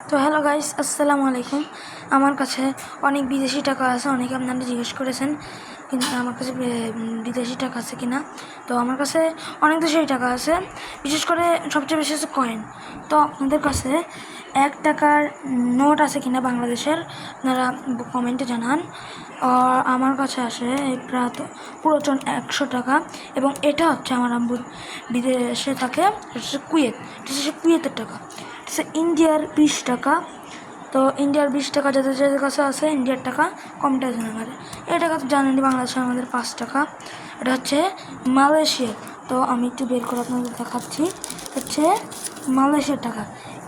তো hello guys, আসসালামু আলাইকুম। আমার কাছে অনেক বিদেশি টাকা আছে। অনেকে আপনারা জিজ্ঞেস করেছেন কিন্তু আমার কাছে বিদেশি টাকা আছে কিনা। তো আমার কাছে অনেক দেশের টাকা আছে, বিশেষ করে সবচেয়ে বেশি আছে কয়েন। তো আপনাদের কাছে 1 টাকার নোট আছে কিনা বাংলাদেশের, আপনারা কমেন্টে জানান। আর আমার কাছে আসে প্রায় পুরাতন 100 টাকা, এবং এটা হচ্ছে আমার আব্বু বিদেশে থাকে, এটা হচ্ছে কুয়েত, এটা হচ্ছে কুয়েতের টাকা। ইন্ডিয়ার 20 টাকা। তো ইন্ডিয়ার 20 টাকা যাদের কাছে আছে, ইন্ডিয়ার টাকা কমটা জানা পারে। এই টাকা তো জানেনি, বাংলাদেশে আমাদের 5 টাকা। এটা হচ্ছে মালয়েশিয়ার। তো আমি একটু বের করে আপনাদের দেখাচ্ছি। হচ্ছে মালয়েশিয়ার টাকা।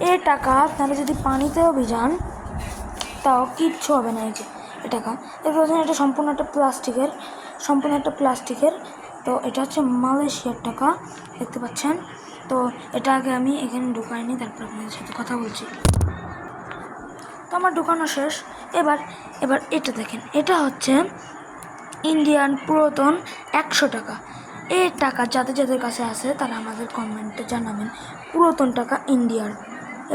এই টাকা আপনারা যদি পানিতেও ভিজান তাও কিচ্ছু হবে না। এই যে এ টাকা দেখতে পাচ্ছেন, এটা সম্পূর্ণ একটা প্লাস্টিকের। তো এটা হচ্ছে মালয়েশিয়ার টাকা, দেখতে পাচ্ছেন। তো এটা আগে আমি এখানে ঢুকাইনি, তারপর আপনাদের সাথে কথা বলছি। তো আমার ঢুকানো শেষ। এবার এটা দেখেন, এটা হচ্ছে ইন্ডিয়ান পুরাতন 100 টাকা। এই টাকা যাদের কাছে আছে তারা আমাদের কমেন্টে জানাবেন পুরাতন টাকা ইন্ডিয়ার।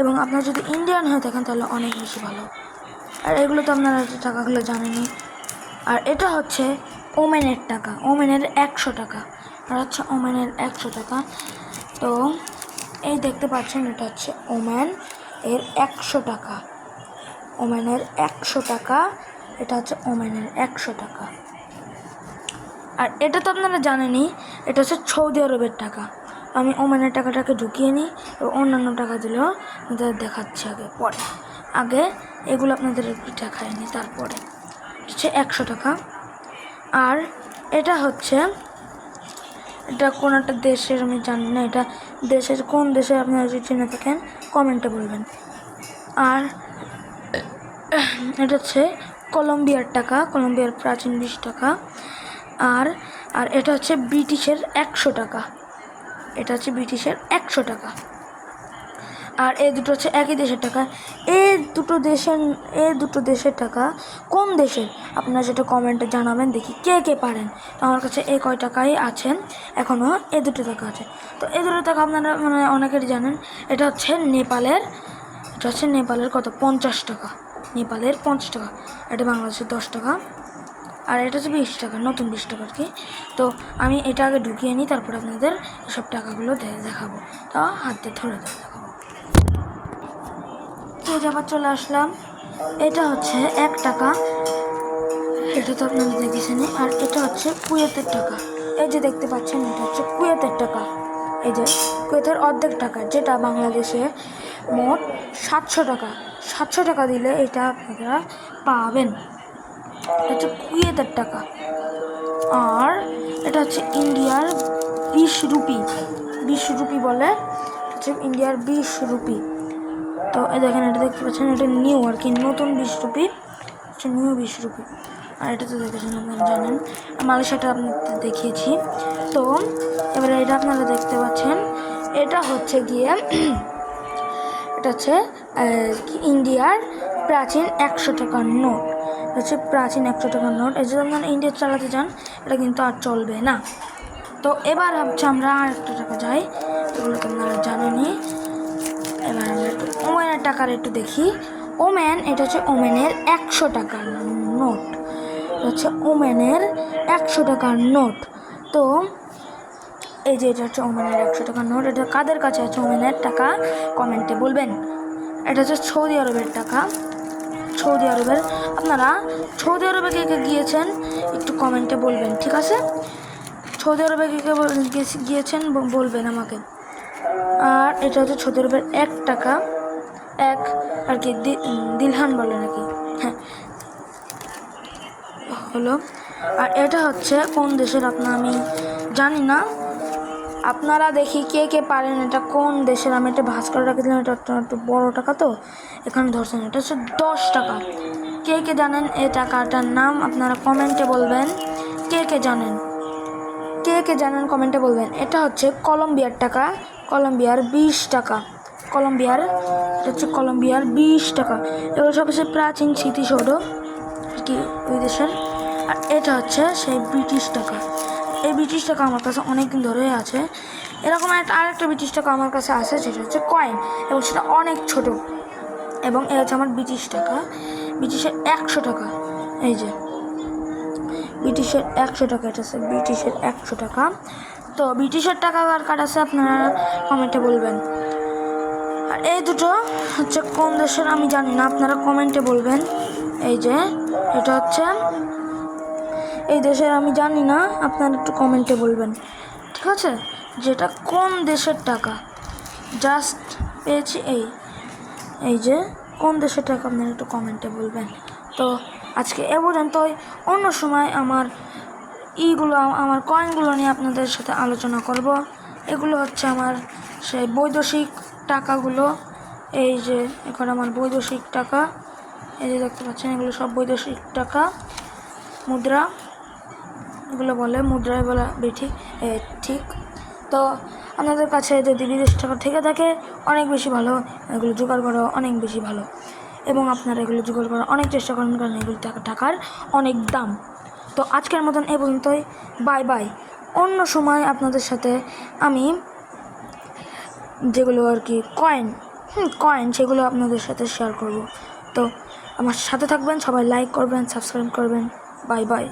এবং আপনারা যদি ইন্ডিয়ান হয়ে থাকেন তাহলে অনেক বেশি ভালো। আর এগুলো তো আপনারা টাকাগুলো জানেনই। আর এটা হচ্ছে ওমেনের টাকা, ওমেনের 100 টাকা। আর হচ্ছে ওমেনের 100 টাকা। তো এই দেখতে পাচ্ছেন, এটা হচ্ছে ওমেন এর 100 টাকা। ওমেনের 100 টাকা, এটা হচ্ছে ওমেনের 100 টাকা। আর এটা তো আপনারা জানেনই, এটা হচ্ছে সৌদি আরবের টাকা। আমি ওমেনের টাকাটাকে ঢুকিয়ে নিই, অন্যান্য টাকা দিলেও আপনাদের দেখাচ্ছি আগে এগুলো আপনাদের একটু দেখায় নিই। তারপরে হচ্ছে 100 টাকা। আর এটা হচ্ছে, এটা কোন একটা দেশের, আমি জানি না এটা দেশের কোন দেশে, আপনারা যদি চিনে থাকেন কমেন্টে বলবেন। আর এটা হচ্ছে কলম্বিয়ার টাকা, কলম্বিয়ার প্রাচীন 20 টাকা। আর এটা হচ্ছে ব্রিটিশের 100 টাকা, এটা হচ্ছে ব্রিটিশের 100 টাকা। আর এই দুটো হচ্ছে একই দেশের টাকা। এই দুটো দেশের টাকা কোন দেশের আপনারা যেটা কমেন্টে জানাবেন, দেখি কে পারেন। তো আমার কাছে এই কয় টাকাই আছে এখনও, এই দুটো টাকা আছে। তো এই দুটো টাকা আপনারা অনেকেরই জানেন। এটা হচ্ছে নেপালের কত, 50 টাকা। নেপালের 50 টাকা। এটা বাংলাদেশের 10 টাকা। আর এটা হচ্ছে 20 টাকা, নতুন 20 টাকা আর কি। তো আমি এটা আগে ঢুকিয়ে নিই, তারপর আপনাদের এসব টাকাগুলো দেখাবো। তো হাতে ধরে দেখাবো। আবার চলে আসলাম। এটা হচ্ছে 1 টাকা, এটা তো আপনারা দেখেছেন। আর এটা হচ্ছে কুয়েতের টাকা। এই যে দেখতে পাচ্ছেন, এটা হচ্ছে কুয়েতের টাকা। এই যে কুয়েতের অর্ধেক টাকা, যেটা বাংলাদেশে মোট 700 টাকা। 700 টাকা দিলে এটা আপনারা পাবেন। এটা হচ্ছে কুয়েতের টাকা। আর এটা হচ্ছে ইন্ডিয়ার 20 রুপি। 20 রুপি বলে, হচ্ছে ইন্ডিয়ার 20 রুপি। তো এই দেখেন, এটা দেখতে পাচ্ছেন, এটা নিউ আর কি, নতুন 20 রুপি, হচ্ছে নিউ 20 রুপি। আর এটা তো দেখেছেন, আপনারা জানেন। মালয়েশিয়াটা আপনাদের দেখিয়েছি। তো এবারে এটা আপনারা দেখতে পাচ্ছেন, এটা হচ্ছে গিয়ে এটা হচ্ছে ইন্ডিয়ার প্রাচীন 100 টাকার নোট। হচ্ছে প্রাচীন 100 টাকার নোট। এই যদি আপনারা ইন্ডিয়া চালাতে চান, এটা কিন্তু আর চলবে না। তো এবার হচ্ছে আমরা আর একটা টাকা যাই, এগুলো তো আপনারা জানেনই। এবার আমরা একটু ওমেনের টাকার একটু দেখি। ওমেন, এটা হচ্ছে ওমেনের 100 টাকার নোট। হচ্ছে ওমেনের 100 টাকার নোট। তো এই যে এটা হচ্ছে ওমেনের 100 টাকার নোট। এটা কাদের কাছে আছে ওমেনের টাকা কমেন্টে বলবেন। এটা হচ্ছে সৌদি আরবের টাকা। সৌদি আরবের, আপনারা সৌদি আরবে কে গিয়েছেন একটু কমেন্টে বলবেন, ঠিক আছে? সৌদি আরবে কে গিয়েছেন বলবেন আমাকে। আর এটা হচ্ছে সৌদি আরবের 1 টাকা, এক আর কি, দিলহান বলে নাকি, হ্যাঁ হলো। আর এটা হচ্ছে কোন দেশের আমি জানি না, আপনারা দেখি কে পারেন এটা কোন দেশের। আমি এটা ভাঁজ করে রাখছিলাম, এটা একটু বড় টাকা, তো এখানে ধরছেন। এটা হচ্ছে 10 টাকা। কে জানেন এই টাকাটার নাম, আপনারা কমেন্টে বলবেন। কে জানেন কমেন্টে বলবেন। এটা হচ্ছে কলম্বিয়ার টাকা, কলম্বিয়ার 20 টাকা। কলম্বিয়ার, এটা হচ্ছে কলম্বিয়ার 20 টাকা। এগুলো সবচেয়ে প্রাচীন স্মৃতিসৌধ আর কি ওই দেশের। আর এটা হচ্ছে সেই ব্রিটিশ টাকা। এই ব্রিটিশ টাকা আমার কাছে অনেক দিন ধরে আছে। এরকম আরেকটা ব্রিটিশ টাকা আমার কাছে আছে, সেটা হচ্ছে কয়েন, এবং সেটা অনেক ছোট। এবং এই হচ্ছে আমার ব্রিটিশ টাকা, ব্রিটিশের 100 টাকা। এই যে ব্রিটিশের 100 টাকা, এটা আছে ব্রিটিশের 100 টাকা। তো ব্রিটিশের টাকা কার কার আছে আপনারা কমেন্টে বলবেন। আর এই দুটো হচ্ছে কোন দেশের আমি জানি না, আপনারা কমেন্টে বলবেন। এই যে এটা হচ্ছে এই দেশের আমি জানি না, আপনারা একটু কমেন্টে বলবেন, ঠিক আছে? যেটা কোন দেশের টাকা জাস্ট পেয়েছি। এই যে কোন দেশের টাকা আপনারা একটু কমেন্টে বলবেন। তো আজকে এ পর্যন্তই। অন্য সময় আমার আমার কয়েনগুলো নিয়ে আপনাদের সাথে আলোচনা করব। এগুলো হচ্ছে আমার সেই বৈদেশিক টাকাগুলো। এই যে এখন আমার বৈদেশিক টাকা, এই যে দেখতে পাচ্ছেন, এগুলো সব বৈদেশিক টাকা, মুদ্রা, এগুলো বলে মুদ্রায় বলা ঠিক। ঠিক। তো আপনাদের কাছে যদি বিদেশি টাকা থেকে থাকে অনেক বেশি ভালো, এগুলো জোগাড় করা অনেক বেশি ভালো, এবং আপনারা এগুলো জোগাড় করার অনেক চেষ্টা করেন, কারণ এগুলো টাকার অনেক দাম। তো আজকের মতন এ পর্যন্তই, বাই বাই। অন্য সময় আপনাদের সাথে আমি যেগুলো আর কি কয়েন সেগুলো আপনাদের সাথে শেয়ার করব। তো আমার সাথে থাকবেন, সবাই লাইক করবেন, সাবস্ক্রাইব করবেন। Bye bye.